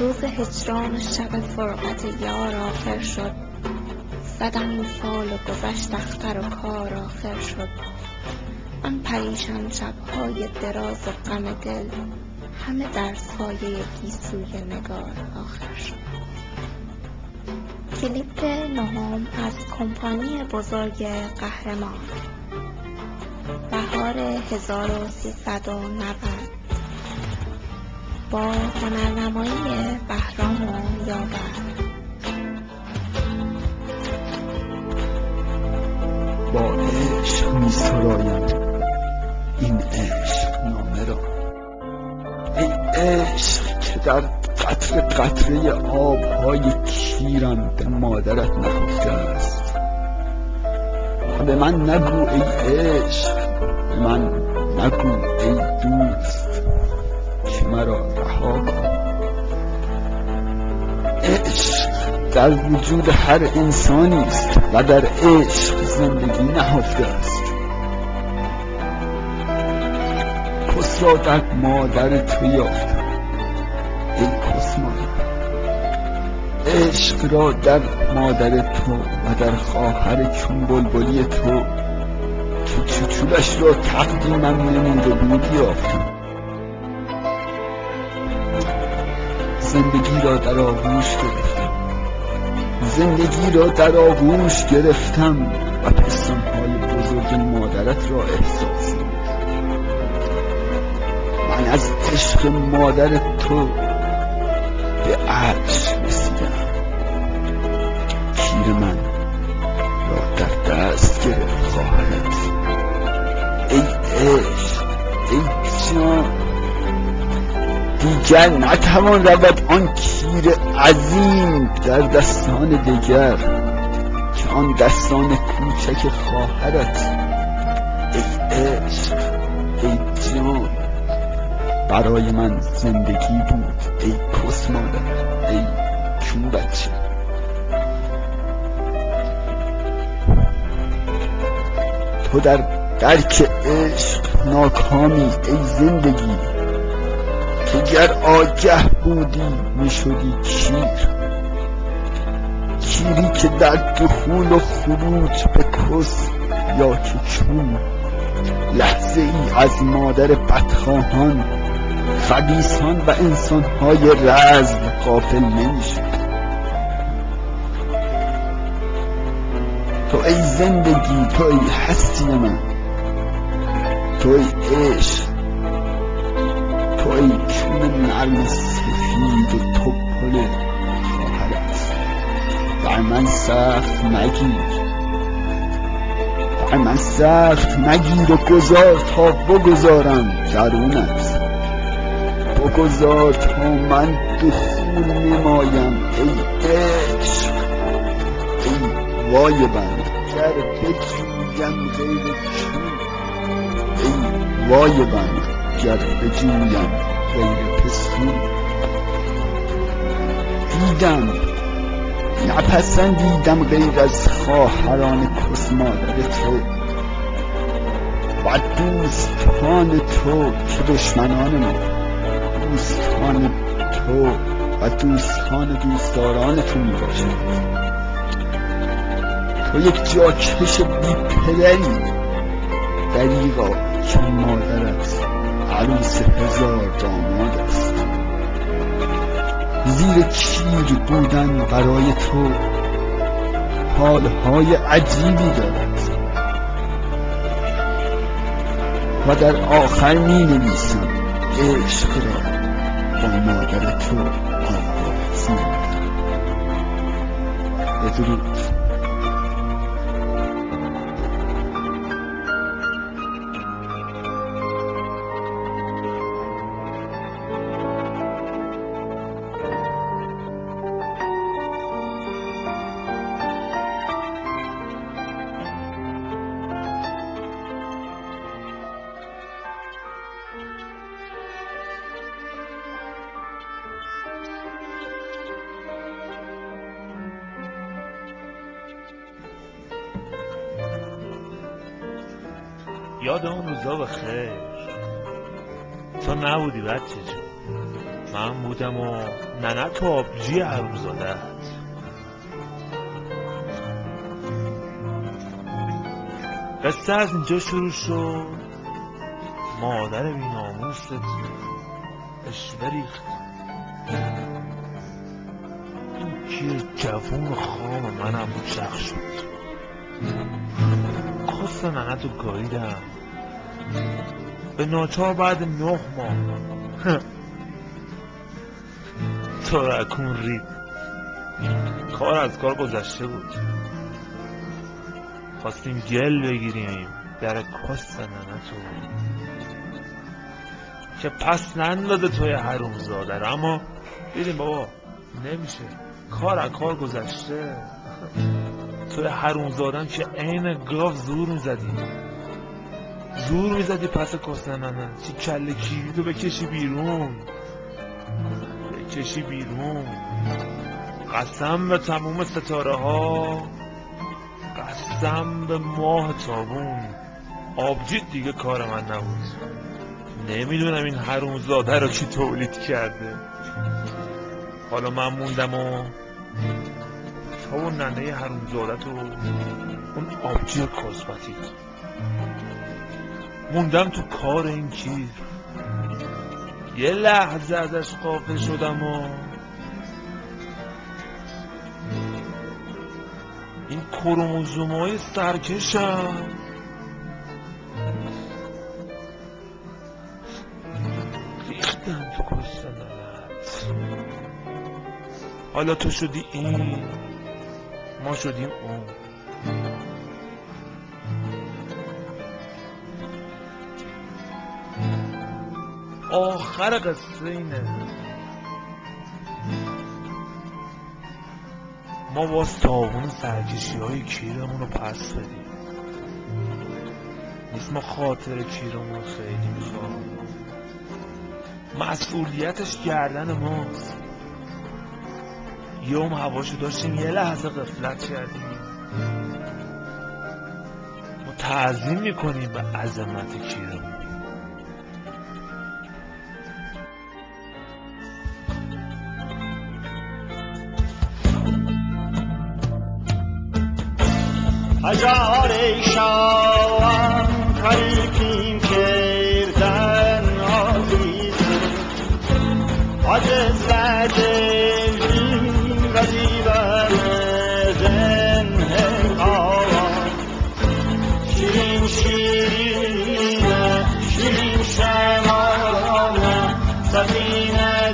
روز هجران و شب فرقت یار آخر شد. زدم این فال و گذشت اختر و کار آخر شد. آن پریشان شب‌های دراز و غم دل همه در سایه گیسوی نگار آخر شد. کلیپ نهم از کمپانی بزرگ قهرمان، بهار 1390 با هنرنمایی بهرام و یاور. با عشق می سرایم این عشق نامه را، ای عشق که در قطره قطره آبهای کیرم به مادرت نهفته است. به من نگو ای عشق، به من نگو ای دوست که مرا رها کن. عشق در وجود هر انسانی است و در عشق زندگی نهفته است. کس را در مادر تو یافتم ای کس مادر، عشق را در مادر تو و در خواهر چون بلبلی تو که چوچولش را تقدیمم نموده بود یافتم. زندگی را در آغوش گرفتم، زندگی را در آغوش گرفتم و پستانهای بزرگ مادرت را احساس نمودم. من از عشق مادر تو به عرش رسیدم. پیر من را در دست گرفت خواهرت. ای عشق، ای جان، دیگر نتوان رود آن کیر عظیم در دستان دیگر که آن دستان کوچک خواهرت. ای عشق، ای جان، برای من زندگی بود ای کس مادر، ای چون بچه. تو در درک عشق ناکامی ای زندگی، که گر آگه بودی میشدی کیری که در دخول و خروج به کس یا که چون لحظه ای از مادر بدخواهان، خبیثان و انسانهای رذل غافل نمیشد. تو ای زندگی، تو ای هستی من، تو ای عشق، تو ای چون نرم سفید و توپل خواهرت. بر من سخت مگیر، بر من سخت مگیر و گذار تا بگذارم درونت، بگذار تا من دخول نمایم ای عشق. ای وای بر گر بجویم غیر چون، ای وای بر گر بجویم غیر پستون. دیدم نپسندیدم غیر از خواهران کس مادر تو و دوستان تو که دشمنان ما، دوستان تو و دوستان دوستداران تو می باشند. تو یک جاکش بی پدری دریغا که مادرت عروس هزار داماد است. زیر کیر بودن برای تو حالهای عجیبی دارد و در آخر می نویسم عشق را با مادر تو آغاز نمودم. بدرود. یاد اون روزا بخیر، تو نبودی بچه جون، من بودم و ننه تو آبجی حرومزادت. قصه از اینجا شروع شد. مادر بی‌ناموست اشوه ریخت. این کیر جوون خام منم چخ شد. خواست ننه تو گاییدم به ناچار بعد 9 ماه تو رکون رید. کار از کار گذشته بود. خواستیم گل بگیریم در کاست ننه تو که پس نندازه توی حرومزاده رو، اما دیدیم بابا نمیشه، کار از کار گذشته. توی حرومزادم که عین گاو زور میزدی پس کاست ننه. چی کله کیری تو بکشی بیرون. قسم به تموم ستاره ها، قسم به ماه تابون، آبجیت دیگه کار من نبود. نمیدونم این حرومزاده رو کی تولید کرده. حالا من موندم و تو و ننه حرومزاده تو اون آبجی کسبتیت موندم تو کار این کیر. یه لحظه ازش غافل شدم و این کروموزومای سرکشم ریختم تو کست ننت. حالا تو شدی این، ما شدیم اون. آخر قصه اینه، ما باز تاون سرکشی های کیرمون رو پس بدیم. نیست ما خاطر کیرمون رو خیلی میخوام، مسئولیتش گردن ماست. یوم هواشو داشتیم یه لحظه غفلت کردیم. ما تعظیم میکنیم به عظمت کیرمون. هزار شاوان طریقیم کردن آزیزه عجز دلیم غزیبم زنه آوان شیرین شیرین شمانه سفینه